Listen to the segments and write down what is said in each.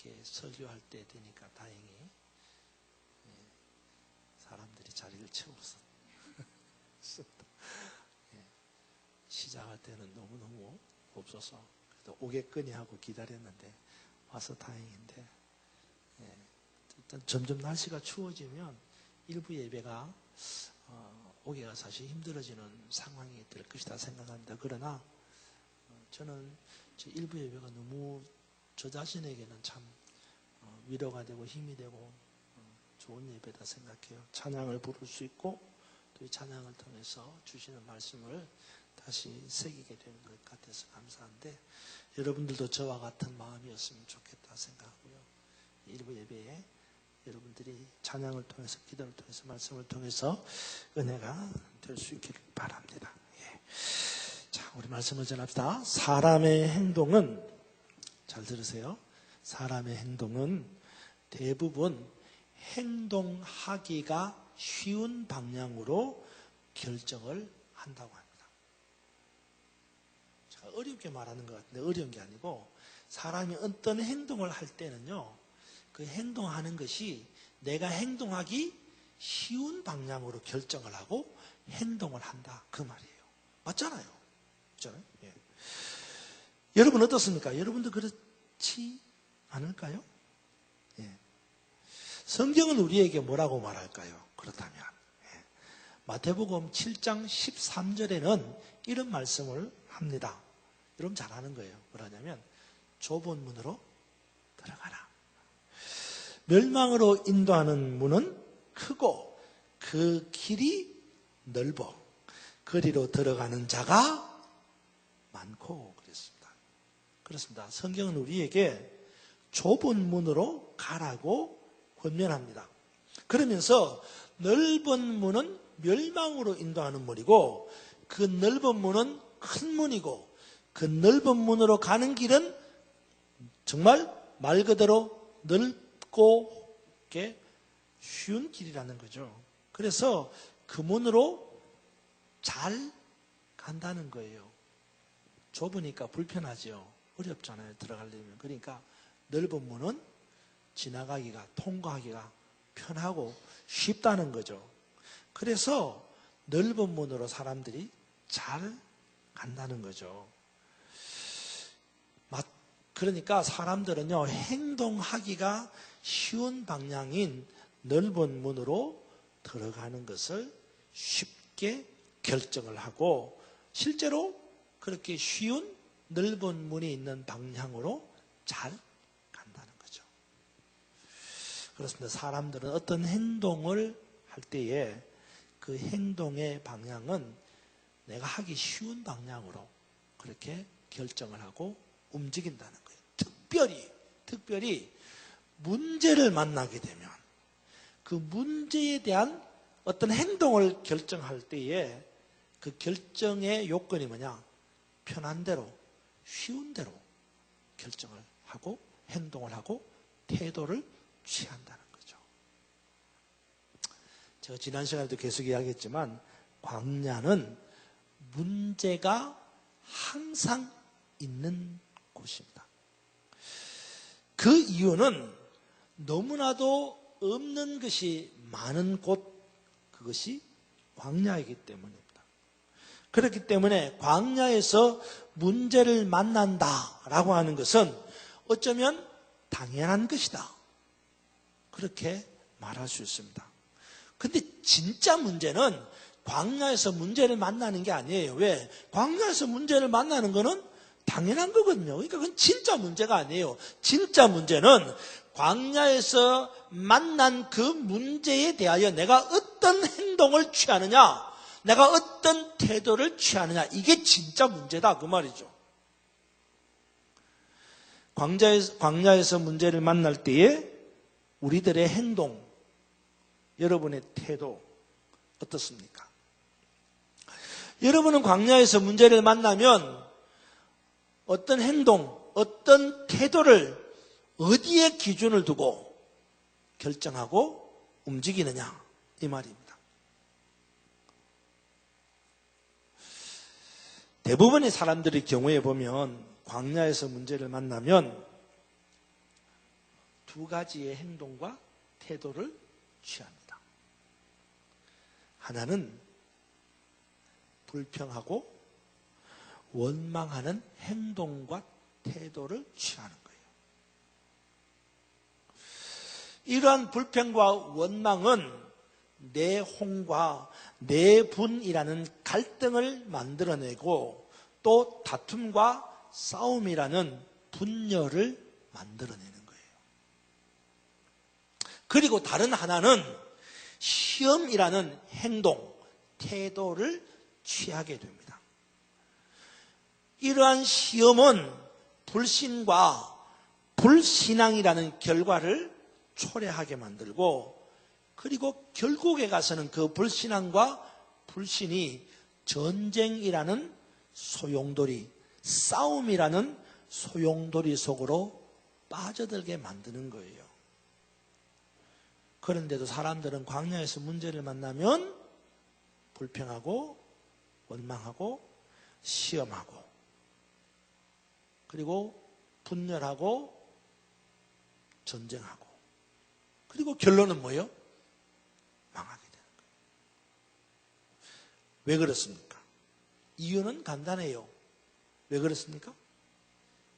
이렇게 설교할 때 되니까 다행히 사람들이 자리를 채워서 시작할 때는 너무너무 없어서 그래도 오겠거니 하고 기다렸는데 와서 다행인데, 일단 점점 날씨가 추워지면 일부 예배가 오기가 사실 힘들어지는 상황이 될 것이다 생각합니다. 그러나 저는 일부 예배가 너무 저 자신에게는 참 위로가 되고 힘이 되고 좋은 예배다 생각해요. 찬양을 부를 수 있고 또 이 찬양을 통해서 주시는 말씀을 다시 새기게 되는 것 같아서 감사한데, 여러분들도 저와 같은 마음이었으면 좋겠다 생각하고요. 일부 예배에 여러분들이 찬양을 통해서, 기도를 통해서, 말씀을 통해서 은혜가 될 수 있기를 바랍니다. 자, 우리 말씀을 전합시다. 사람의 행동은, 잘 들으세요. 사람의 행동은 대부분 행동하기가 쉬운 방향으로 결정을 한다고 합니다. 제가 어렵게 말하는 것 같은데 어려운 게 아니고, 사람이 어떤 행동을 할 때는요, 그 행동하는 것이 내가 행동하기 쉬운 방향으로 결정을 하고 행동을 한다, 그 말이에요. 맞잖아요. 맞잖아요? 예. 여러분 어떻습니까? 여러분도 그렇지 않을까요? 예. 성경은 우리에게 뭐라고 말할까요? 그렇다면 마태복음 7장 13절에는 이런 말씀을 합니다. 여러분 잘 아는 거예요. 뭐라냐면 좁은 문으로 들어가라. 멸망으로 인도하는 문은 크고 그 길이 넓어 그리로 들어가는 자가 많고 그랬습니다. 그렇습니다. 성경은 우리에게 좁은 문으로 가라고 권면합니다. 그러면서 넓은 문은 멸망으로 인도하는 문이고 그 넓은 문은 큰 문이고 그 넓은 문으로 가는 길은 정말 말 그대로 넓고 쉬운 길이라는 거죠. 그래서 그 문으로 잘 간다는 거예요. 좁으니까 불편하죠. 어렵잖아요. 들어가려면. 그러니까 넓은 문은 지나가기가, 통과하기가 편하고 쉽다는 거죠. 그래서 넓은 문으로 사람들이 잘 간다는 거죠. 그러니까 사람들은요, 행동하기가 쉬운 방향인 넓은 문으로 들어가는 것을 쉽게 결정을 하고 실제로 그렇게 쉬운 넓은 문이 있는 방향으로 잘 간다는 거죠. 그렇습니다. 사람들은 어떤 행동을 할 때에 그 행동의 방향은 내가 하기 쉬운 방향으로 그렇게 결정을 하고 움직인다는 거예요. 특별히 문제를 만나게 되면 그 문제에 대한 어떤 행동을 결정할 때에 그 결정의 요건이 뭐냐? 편한 대로, 쉬운 대로 결정을 하고 행동을 하고 태도를 취한다는 거죠. 제가 지난 시간에도 계속 이야기했지만 광야는 문제가 항상 있는 곳입니다. 그 이유는 너무나도 없는 것이 많은 곳, 그것이 광야이기 때문입니다. 그렇기 때문에 광야에서 문제를 만난다라고 하는 것은 어쩌면 당연한 것이다, 그렇게 말할 수 있습니다. 근데 진짜 문제는 광야에서 문제를 만나는 게 아니에요. 왜? 광야에서 문제를 만나는 거는 당연한 거거든요. 그러니까 그건 진짜 문제가 아니에요. 진짜 문제는 광야에서 만난 그 문제에 대하여 내가 어떤 행동을 취하느냐, 내가 어떤 태도를 취하느냐, 이게 진짜 문제다, 그 말이죠. 광야에서 문제를 만날 때에 우리들의 행동, 여러분의 태도 어떻습니까? 여러분은 광야에서 문제를 만나면 어떤 행동, 어떤 태도를 어디에 기준을 두고 결정하고 움직이느냐, 이 말입니다. 대부분의 사람들의 경우에 보면 광야에서 문제를 만나면 두 가지의 행동과 태도를 취합니다. 하나는 불평하고 원망하는 행동과 태도를 취하는 거예요. 이러한 불평과 원망은 내홍과 내분이라는 갈등을 만들어내고 또 다툼과 싸움이라는 분열을 만들어내는 거예요. 그리고 다른 하나는 시험이라는 행동, 태도를 취하게 됩니다. 이러한 시험은 불신과 불신앙이라는 결과를 초래하게 만들고 그리고 결국에 가서는 그 불신앙과 불신이 전쟁이라는 소용돌이, 싸움이라는 소용돌이 속으로 빠져들게 만드는 거예요. 그런데도 사람들은 광야에서 문제를 만나면 불평하고 원망하고 시험하고 그리고 분열하고 전쟁하고 그리고 결론은 뭐예요? 망하게 되는 거예요. 왜 그렇습니까? 이유는 간단해요. 왜 그렇습니까?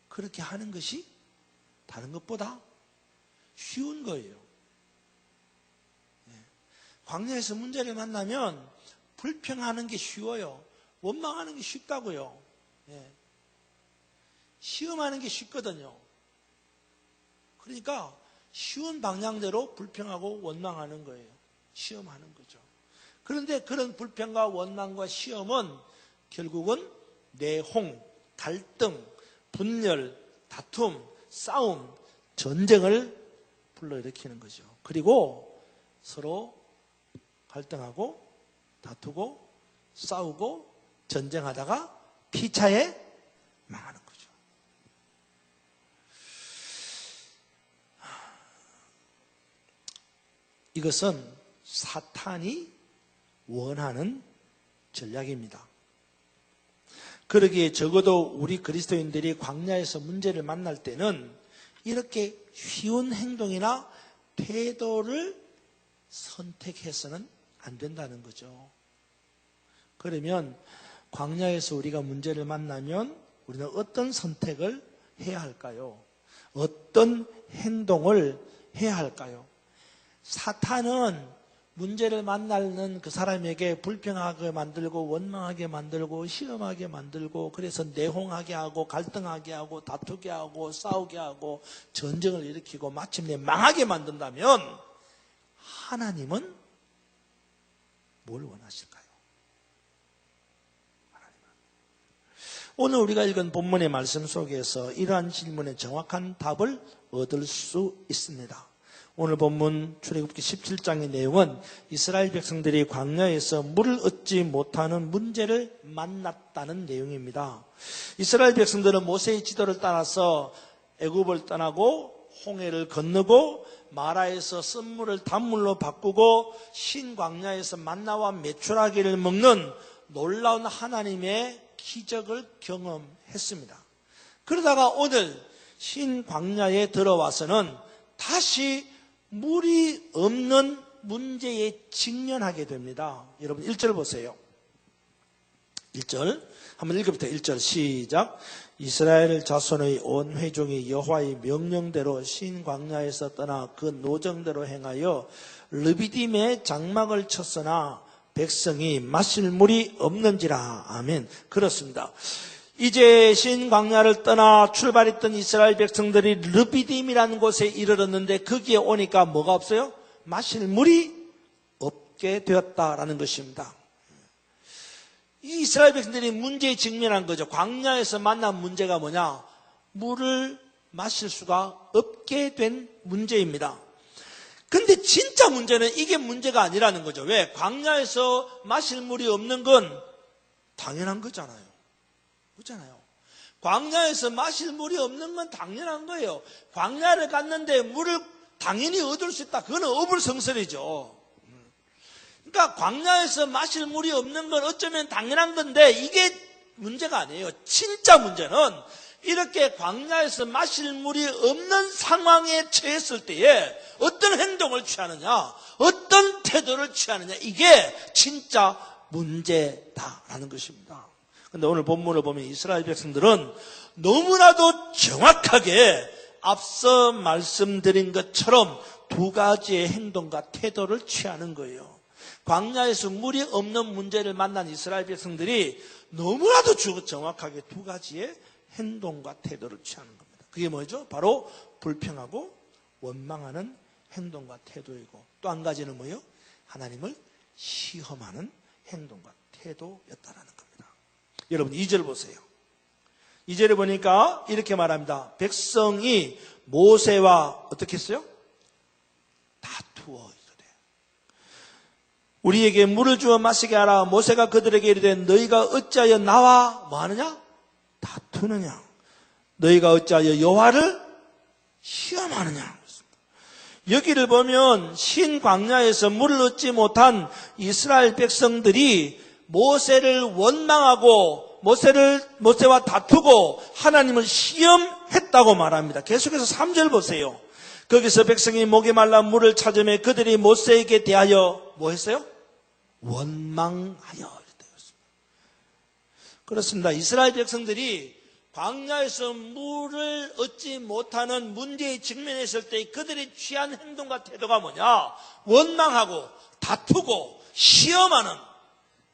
그렇게 하는 것이 다른 것보다 쉬운 거예요. 광야에서 문제를 만나면 불평하는 게 쉬워요. 원망하는 게 쉽다고요. 시험하는 게 쉽거든요. 그러니까 쉬운 방향대로 불평하고 원망하는 거예요. 시험하는 거죠. 그런데 그런 불평과 원망과 시험은 결국은 내홍, 갈등, 분열, 다툼, 싸움, 전쟁을 불러일으키는 거죠. 그리고 서로 갈등하고 다투고 싸우고 전쟁하다가 피차에 망하는 거죠. 이것은 사탄이 원하는 전략입니다. 그러기에 적어도 우리 그리스도인들이 광야에서 문제를 만날 때는 이렇게 쉬운 행동이나 태도를 선택해서는 안 된다는 거죠. 그러면 광야에서 우리가 문제를 만나면 우리는 어떤 선택을 해야 할까요? 어떤 행동을 해야 할까요? 사탄은 문제를 만나는 그 사람에게 불평하게 만들고 원망하게 만들고 시험하게 만들고 그래서 내홍하게 하고 갈등하게 하고 다투게 하고 싸우게 하고 전쟁을 일으키고 마침내 망하게 만든다면 하나님은 뭘 원하실까요? 하나님은. 오늘 우리가 읽은 본문의 말씀 속에서 이러한 질문에 정확한 답을 얻을 수 있습니다. 오늘 본문 출애굽기 17장의 내용은 이스라엘 백성들이 광야에서 물을 얻지 못하는 문제를 만났다는 내용입니다. 이스라엘 백성들은 모세의 지도를 따라서 애굽을 떠나고 홍해를 건너고 마라에서 쓴물을 단물로 바꾸고 신광야에서 만나와 메추라기를 먹는 놀라운 하나님의 기적을 경험했습니다. 그러다가 오늘 신광야에 들어와서는 다시 물이 없는 문제에 직면하게 됩니다. 여러분 1절 보세요. 1절 한번 1절부터 1절 시작. 이스라엘 자손의 온 회중이 여호와의 명령대로 신광야에서 떠나 그 노정대로 행하여 르비딤에 장막을 쳤으나 백성이 마실 물이 없는지라. 아멘. 그렇습니다. 이제 신광야를 떠나 출발했던 이스라엘 백성들이 르비딤이라는 곳에 이르렀는데 거기에 오니까 뭐가 없어요? 마실 물이 없게 되었다라는 것입니다. 이 이스라엘 백성들이 문제에 직면한 거죠. 광야에서 만난 문제가 뭐냐? 물을 마실 수가 없게 된 문제입니다. 근데 진짜 문제는 이게 문제가 아니라는 거죠. 왜? 광야에서 마실 물이 없는 건 당연한 거잖아요. 그렇잖아요. 광야에서 마실 물이 없는 건 당연한 거예요. 광야를 갔는데 물을 당연히 얻을 수 있다. 그거는 어불성설이죠. 그러니까 광야에서 마실 물이 없는 건 어쩌면 당연한 건데 이게 문제가 아니에요. 진짜 문제는 이렇게 광야에서 마실 물이 없는 상황에 처했을 때에 어떤 행동을 취하느냐, 어떤 태도를 취하느냐, 이게 진짜 문제다라는 것입니다. 그런데 오늘 본문을 보면 이스라엘 백성들은 너무나도 정확하게 앞서 말씀드린 것처럼 두 가지의 행동과 태도를 취하는 거예요. 광야에서 물이 없는 문제를 만난 이스라엘 백성들이 너무나도 정확하게 두 가지의 행동과 태도를 취하는 겁니다. 그게 뭐죠? 바로 불평하고 원망하는 행동과 태도이고, 또 한 가지는 뭐예요? 하나님을 시험하는 행동과 태도였다라는 겁니다. 여러분 2절 보세요. 2절에 보니까 이렇게 말합니다. 백성이 모세와 어떻게 했어요? 다투어 이르되 우리에게 물을 주어 마시게 하라. 모세가 그들에게 이르되 너희가 어찌하여 나와 뭐하느냐? 다투느냐? 너희가 어찌하여 여호와를 시험하느냐? 여기를 보면 신광야에서 물을 얻지 못한 이스라엘 백성들이 모세를 원망하고 모세와 다투고 하나님을 시험했다고 말합니다. 계속해서 3절 보세요. 거기서 백성이 목이 말라 물을 찾으며 그들이 모세에게 대하여 뭐 했어요? 원망하여. 그렇습니다. 이스라엘 백성들이 광야에서 물을 얻지 못하는 문제에 직면했을 때 그들이 취한 행동과 태도가 뭐냐? 원망하고 다투고 시험하는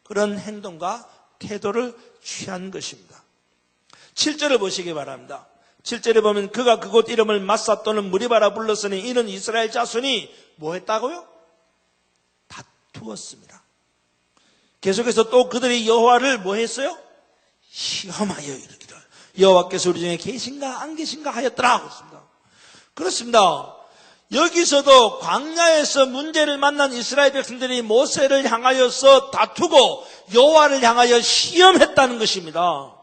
그런 행동과 태도를 취한 것입니다. 7절을 보시기 바랍니다. 7절에 보면 그가 그곳 이름을 마사 또는 무리바라 불렀으니 이는 이스라엘 자손이 뭐 했다고요? 다투었습니다. 계속해서 또 그들이 여호와를 뭐 했어요? 시험하여 이르기를 여호와께서 우리 중에 계신가 안 계신가 하였더라. 그렇습니다. 그렇습니다. 여기서도 광야에서 문제를 만난 이스라엘 백성들이 모세를 향하여서 다투고 여호와를 향하여 시험했다는 것입니다.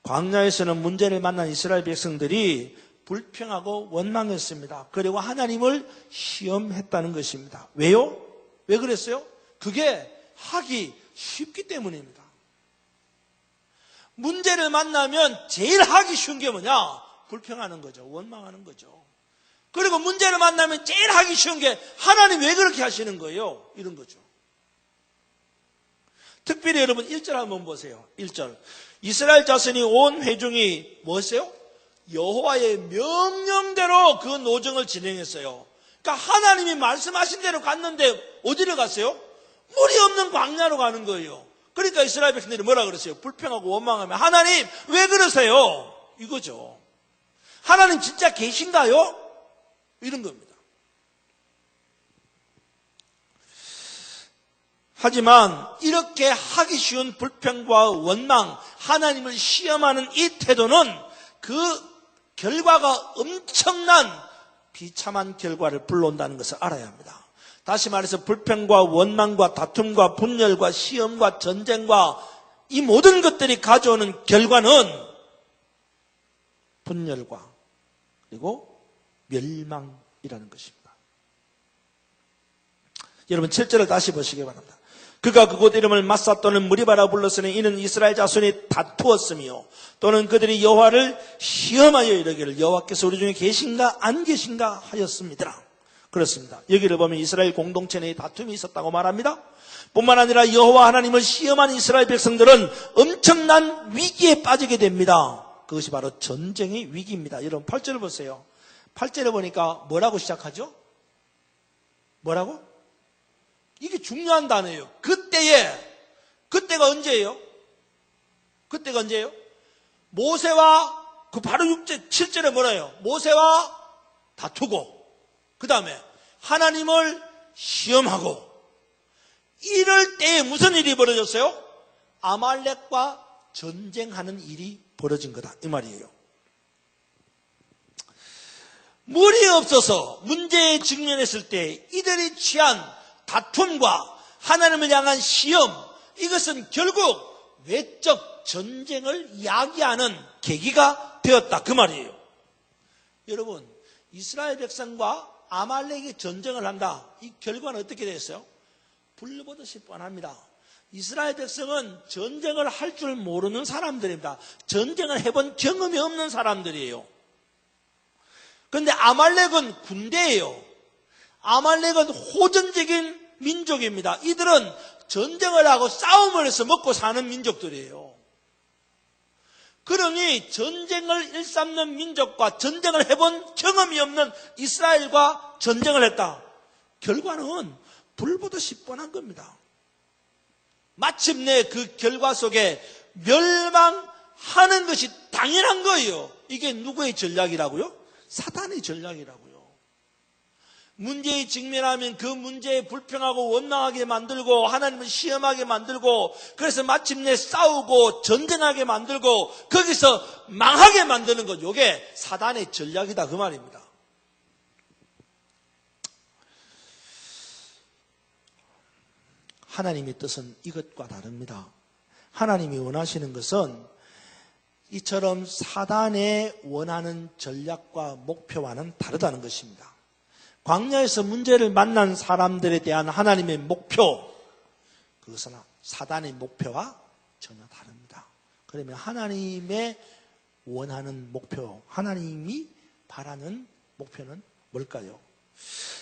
광야에서는 문제를 만난 이스라엘 백성들이 불평하고 원망했습니다. 그리고 하나님을 시험했다는 것입니다. 왜요? 왜 그랬어요? 그게 하기 쉽기 때문입니다. 문제를 만나면 제일 하기 쉬운 게 뭐냐? 불평하는 거죠. 원망하는 거죠. 그리고 문제를 만나면 제일 하기 쉬운 게 하나님 왜 그렇게 하시는 거예요? 이런 거죠. 특별히 여러분 1절 한번 보세요. 1절. 이스라엘 자손이 온 회중이 뭐였어요? 여호와의 명령대로 그 노정을 진행했어요. 그러니까 하나님이 말씀하신 대로 갔는데 어디로 갔어요? 물이 없는 광야로 가는 거예요. 그러니까 이스라엘 백성들이 뭐라 그랬어요? 불평하고 원망하면 하나님 왜 그러세요? 이거죠. 하나님 진짜 계신가요? 이런 겁니다. 하지만 이렇게 하기 쉬운 불평과 원망, 하나님을 시험하는 이 태도는 그 결과가 엄청난 비참한 결과를 불러온다는 것을 알아야 합니다. 다시 말해서 불평과 원망과 다툼과 분열과 시험과 전쟁과 이 모든 것들이 가져오는 결과는 분열과 그리고 멸망이라는 것입니다. 여러분 7절을 다시 보시기 바랍니다. 그가 그곳 이름을 마사 또는 무리바라 불렀으니 이는 이스라엘 자손이 다투었으며 또는 그들이 여호와를 시험하여 이르기를 여호와께서 우리 중에 계신가 안 계신가 하였습니다. 그렇습니다. 여기를 보면 이스라엘 공동체 내에 다툼이 있었다고 말합니다. 뿐만 아니라 여호와 하나님을 시험한 이스라엘 백성들은 엄청난 위기에 빠지게 됩니다. 그것이 바로 전쟁의 위기입니다. 여러분 8절을 보세요. 8절에 보니까 뭐라고 시작하죠? 뭐라고? 이게 중요한 단어예요. 그때가 언제예요? 그때가 언제예요? 모세와 그 바로 6절, 7절에 뭐라요? 모세와 다투고 그 다음에 하나님을 시험하고 이럴 때에 무슨 일이 벌어졌어요? 아말렉과 전쟁하는 일이 벌어진 거다 이 말이에요. 물이 없어서 문제에 직면했을 때 이들이 취한 다툼과 하나님을 향한 시험, 이것은 결국 외적 전쟁을 이야기하는 계기가 되었다 그 말이에요. 여러분 이스라엘 백성과 아말렉이 전쟁을 한다. 이 결과는 어떻게 됐어요? 불보듯이 뻔합니다. 이스라엘 백성은 전쟁을 할 줄 모르는 사람들입니다. 전쟁을 해본 경험이 없는 사람들이에요. 그런데 아말렉은 군대예요. 아말렉은 호전적인 민족입니다. 이들은 전쟁을 하고 싸움을 해서 먹고 사는 민족들이에요. 그러니 전쟁을 일삼는 민족과 전쟁을 해본 경험이 없는 이스라엘과 전쟁을 했다. 결과는 불보듯이 뻔한 겁니다. 마침내 그 결과 속에 멸망하는 것이 당연한 거예요. 이게 누구의 전략이라고요? 사단의 전략이라고요. 문제에 직면하면 그 문제에 불평하고 원망하게 만들고 하나님을 시험하게 만들고 그래서 마침내 싸우고 전쟁하게 만들고 거기서 망하게 만드는 것, 이게 사단의 전략이다 그 말입니다. 하나님의 뜻은 이것과 다릅니다. 하나님이 원하시는 것은 이처럼 사단의 원하는 전략과 목표와는 다르다는 것입니다. 광야에서 문제를 만난 사람들에 대한 하나님의 목표, 그것은 사단의 목표와 전혀 다릅니다. 그러면 하나님의 원하는 목표, 하나님이 바라는 목표는 뭘까요?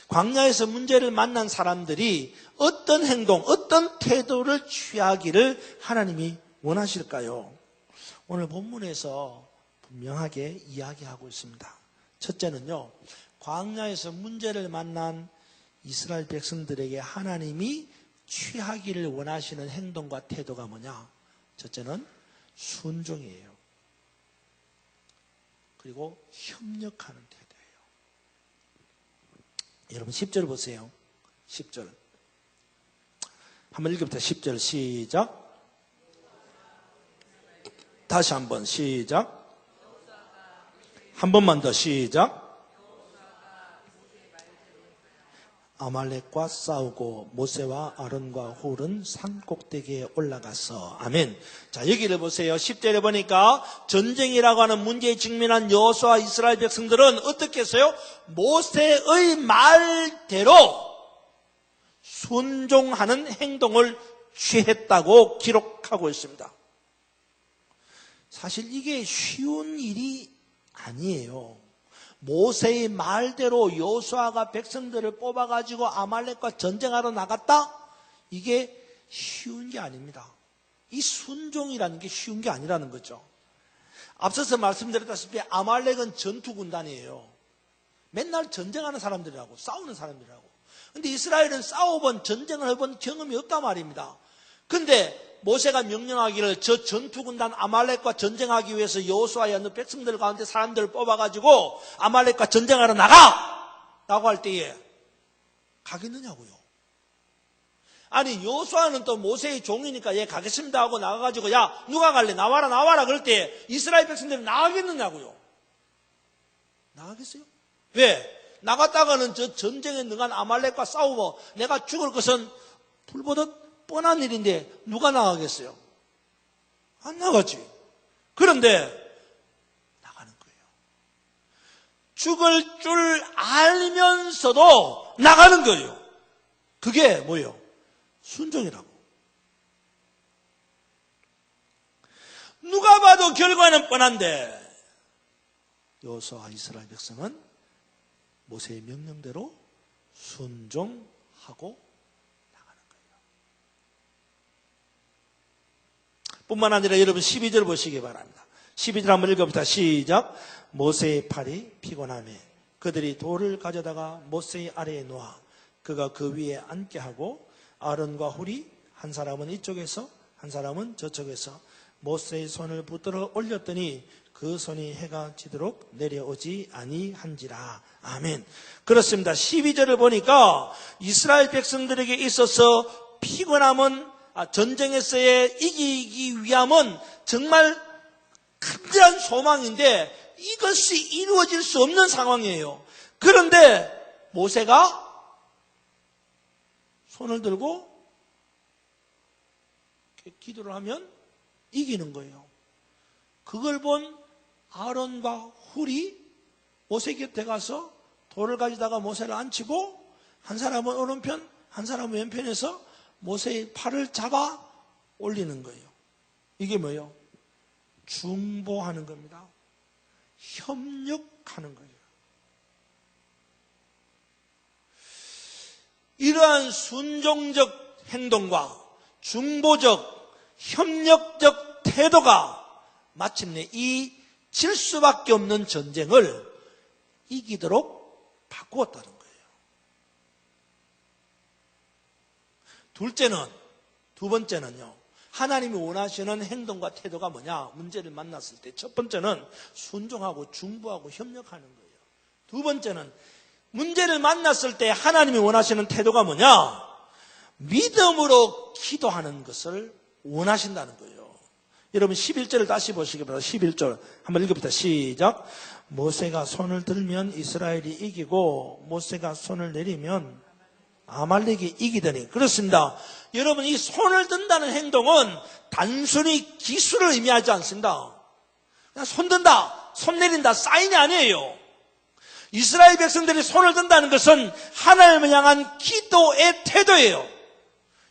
광야에서 문제를 만난 사람들이 어떤 행동, 어떤 태도를 취하기를 하나님이 원하실까요? 오늘 본문에서 분명하게 이야기하고 있습니다. 첫째는요, 광야에서 문제를 만난 이스라엘 백성들에게 하나님이 취하기를 원하시는 행동과 태도가 뭐냐? 첫째는 순종이에요. 그리고 협력하는 태도예요. 여러분 10절 보세요. 10절. 한번 읽어봅시다. 10절 시작. 다시 한번 시작. 한 번만 더 시작. 아말렉과 싸우고 모세와 아론과 훌은 산 꼭대기에 올라가서 아멘. 자, 여기를 보세요. 10절에 보니까 전쟁이라고 하는 문제에 직면한 여호수아와 이스라엘 백성들은 어떻게 했어요? 모세의 말대로 순종하는 행동을 취했다고 기록하고 있습니다. 사실 이게 쉬운 일이 아니에요. 모세의 말대로 여호수아가 백성들을 뽑아가지고 아말렉과 전쟁하러 나갔다? 이게 쉬운 게 아닙니다. 이 순종이라는 게 쉬운 게 아니라는 거죠. 앞서서 말씀드렸다시피 아말렉은 전투군단이에요. 맨날 전쟁하는 사람들이라고, 싸우는 사람들이라고. 근데 이스라엘은 싸워본, 전쟁을 해본 경험이 없단 말입니다. 근데 모세가 명령하기를 저 전투군단 아말렉과 전쟁하기 위해서 여호수아야 너 백성들 가운데 사람들을 뽑아가지고 아말렉과 전쟁하러 나가! 라고 할 때에 가겠느냐고요. 아니 여호수아는 또 모세의 종이니까 얘 가겠습니다 하고 나가가지고 야 누가 갈래? 나와라 그럴 때 이스라엘 백성들이 나가겠느냐고요. 나가겠어요? 왜? 나갔다가는 저 전쟁에 능한 아말렉과 싸우고 내가 죽을 것은 불보듯 뻔한 일인데 누가 나가겠어요? 안 나가지. 그런데 나가는 거예요. 죽을 줄 알면서도 나가는 거예요. 그게 뭐예요? 순종이라고. 누가 봐도 결과는 뻔한데 여호수아와 이스라엘 백성은 모세의 명령대로 순종하고 뿐만 아니라 여러분 12절 보시기 바랍니다. 12절 한번 읽어봅시다. 시작. 모세의 팔이 피곤하매 그들이 돌을 가져다가 모세의 아래에 놓아 그가 그 위에 앉게 하고 아론과 훌이 한 사람은 이쪽에서 한 사람은 저쪽에서 모세의 손을 붙들어 올렸더니 그 손이 해가 지도록 내려오지 아니한지라. 아멘. 그렇습니다. 12절을 보니까 이스라엘 백성들에게 있어서 피곤함은 전쟁에서의 이기기 위함은 정말 간절한 소망인데 이것이 이루어질 수 없는 상황이에요. 그런데 모세가 손을 들고 기도를 하면 이기는 거예요. 그걸 본 아론과 훌이 모세 곁에 가서 돌을 가지다가 모세를 앉히고 한 사람은 오른편 한 사람은 왼편에서 모세의 팔을 잡아 올리는 거예요. 이게 뭐예요? 중보하는 겁니다. 협력하는 거예요. 이러한 순종적 행동과 중보적, 협력적 태도가 마침내 이 질 수밖에 없는 전쟁을 이기도록 바꾸었다는 거예요. 두 번째는요. 하나님이 원하시는 행동과 태도가 뭐냐? 문제를 만났을 때 첫 번째는 순종하고 중보하고 협력하는 거예요. 두 번째는 문제를 만났을 때 하나님이 원하시는 태도가 뭐냐? 믿음으로 기도하는 것을 원하신다는 거예요. 여러분 11절을 다시 보시기 바랍니다. 11절 한번 읽어봅시다. 시작. 모세가 손을 들면 이스라엘이 이기고 모세가 손을 내리면 아말렉이 이기더니. 그렇습니다. 여러분 이 손을 든다는 행동은 단순히 기술을 의미하지 않습니다. 그냥 손 든다, 손 내린다 사인이 아니에요. 이스라엘 백성들이 손을 든다는 것은 하나님을 향한 기도의 태도예요.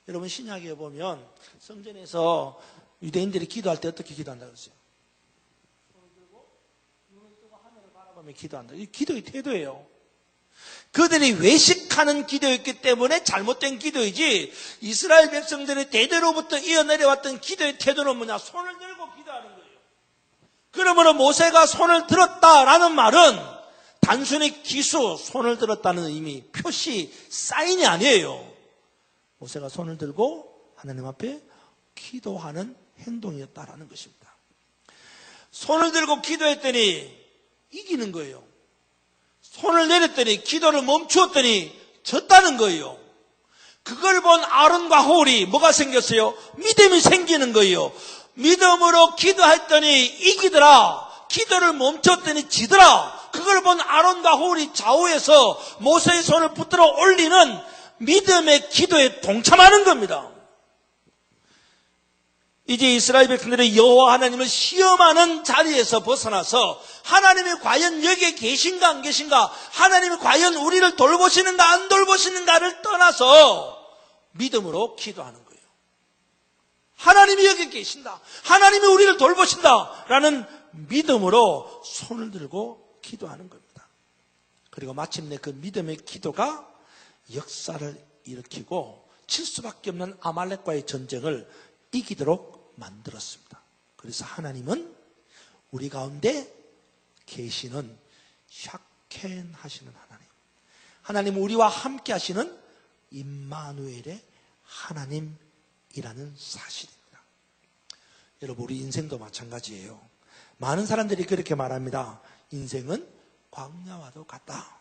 여러분 신약에 보면 성전에서 유대인들이 기도할 때 어떻게 기도한다고 했어요? 손을 들고 눈을 뜨고 하늘을 바라보며 기도한다. 이 기도의 태도예요. 그들이 외식하는 기도였기 때문에 잘못된 기도이지 이스라엘 백성들이 대대로부터 이어내려왔던 기도의 태도는 뭐냐? 손을 들고 기도하는 거예요. 그러므로 모세가 손을 들었다라는 말은 단순히 기수, 손을 들었다는 의미, 표시, 사인이 아니에요. 모세가 손을 들고 하나님 앞에 기도하는 행동이었다라는 것입니다. 손을 들고 기도했더니 이기는 거예요. 손을 내렸더니 기도를 멈추었더니 졌다는 거예요. 그걸 본 아론과 홀이 뭐가 생겼어요? 믿음이 생기는 거예요. 믿음으로 기도했더니 이기더라. 기도를 멈췄더니 지더라. 그걸 본 아론과 홀이 좌우에서 모세의 손을 붙들어 올리는 믿음의 기도에 동참하는 겁니다. 이제 이스라엘 백성들이 여호와 하나님을 시험하는 자리에서 벗어나서 하나님이 과연 여기에 계신가 안 계신가, 하나님이 과연 우리를 돌보시는가 안 돌보시는가를 떠나서 믿음으로 기도하는 거예요. 하나님이 여기 계신다, 하나님이 우리를 돌보신다 라는 믿음으로 손을 들고 기도하는 겁니다. 그리고 마침내 그 믿음의 기도가 역사를 일으키고 칠 수밖에 없는 아말렉과의 전쟁을 이기도록 만들었습니다. 그래서 하나님은 우리 가운데 계시는 샤켄 하시는 하나님, 우리와 함께 하시는 임마누엘의 하나님이라는 사실입니다. 여러분 우리 인생도 마찬가지예요. 많은 사람들이 그렇게 말합니다. 인생은 광야와도 같다.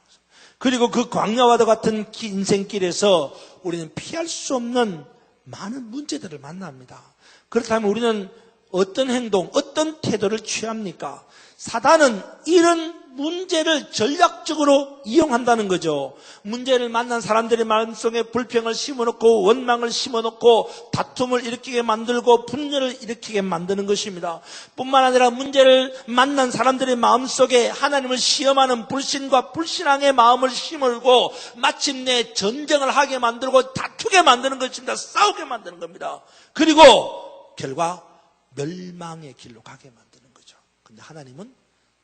그리고 그 광야와도 같은 인생길에서 우리는 피할 수 없는 많은 문제들을 만납니다. 그렇다면 우리는 어떤 행동, 어떤 태도를 취합니까? 사단은 이런 문제를 전략적으로 이용한다는 거죠. 문제를 만난 사람들의 마음속에 불평을 심어놓고 원망을 심어놓고 다툼을 일으키게 만들고 분열을 일으키게 만드는 것입니다. 뿐만 아니라 문제를 만난 사람들의 마음속에 하나님을 시험하는 불신과 불신앙의 마음을 심을고 마침내 전쟁을 하게 만들고 다투게 만드는 것입니다. 싸우게 만드는 겁니다. 그리고 결과 멸망의 길로 가게 만드는 거죠. 근데 하나님은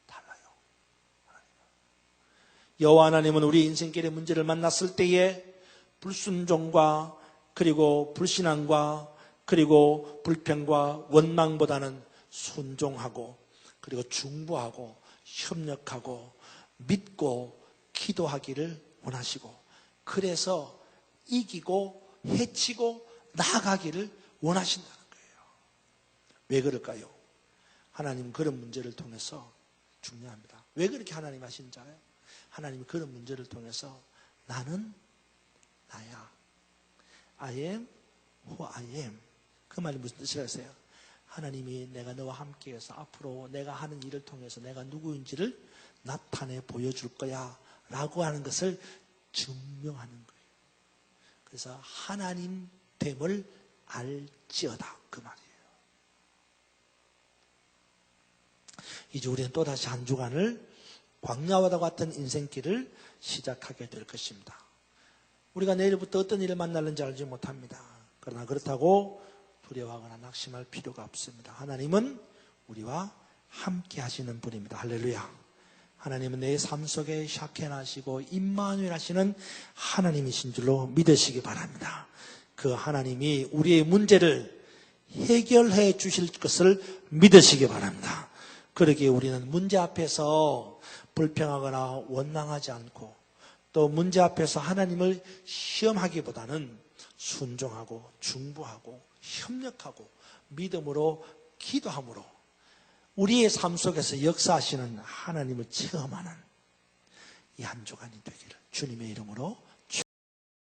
달라요. 여호와 하나님은 우리 인생길의 문제를 만났을 때에 불순종과 그리고 불신앙과 그리고 불평과 원망보다는 순종하고 그리고 중보하고 협력하고 믿고 기도하기를 원하시고, 그래서 이기고 해치고 나아가기를 원하신다는 거예요. 왜 그럴까요? 하나님은 그런 문제를 통해서 중요합니다. 왜 그렇게 하나님 하신지 알아요? 하나님이 그런 문제를 통해서 나는 나야, I am who I am. 그 말이 무슨 뜻이라세요? 하나님이 내가 너와 함께해서 앞으로 내가 하는 일을 통해서 내가 누구인지를 나타내 보여줄 거야 라고 하는 것을 증명하는 거예요. 그래서 하나님 됨을 알지어다, 그 말이에요. 이제 우리는 또다시 한 주간을 광야와도 같은 인생길을 시작하게 될 것입니다. 우리가 내일부터 어떤 일을 만나는지 알지 못합니다. 그러나 그렇다고 두려워하거나 낙심할 필요가 없습니다. 하나님은 우리와 함께 하시는 분입니다. 할렐루야. 하나님은 내 삶 속에 샤켄하시고 임마누엘 하시는 하나님이신 줄로 믿으시기 바랍니다. 그 하나님이 우리의 문제를 해결해 주실 것을 믿으시기 바랍니다. 그러기에 우리는 문제 앞에서 불평하거나 원망하지 않고 또 문제 앞에서 하나님을 시험하기보다는 순종하고 중보하고 협력하고 믿음으로 기도함으로 우리의 삶 속에서 역사하시는 하나님을 체험하는 이 한 주간이 되기를 주님의 이름으로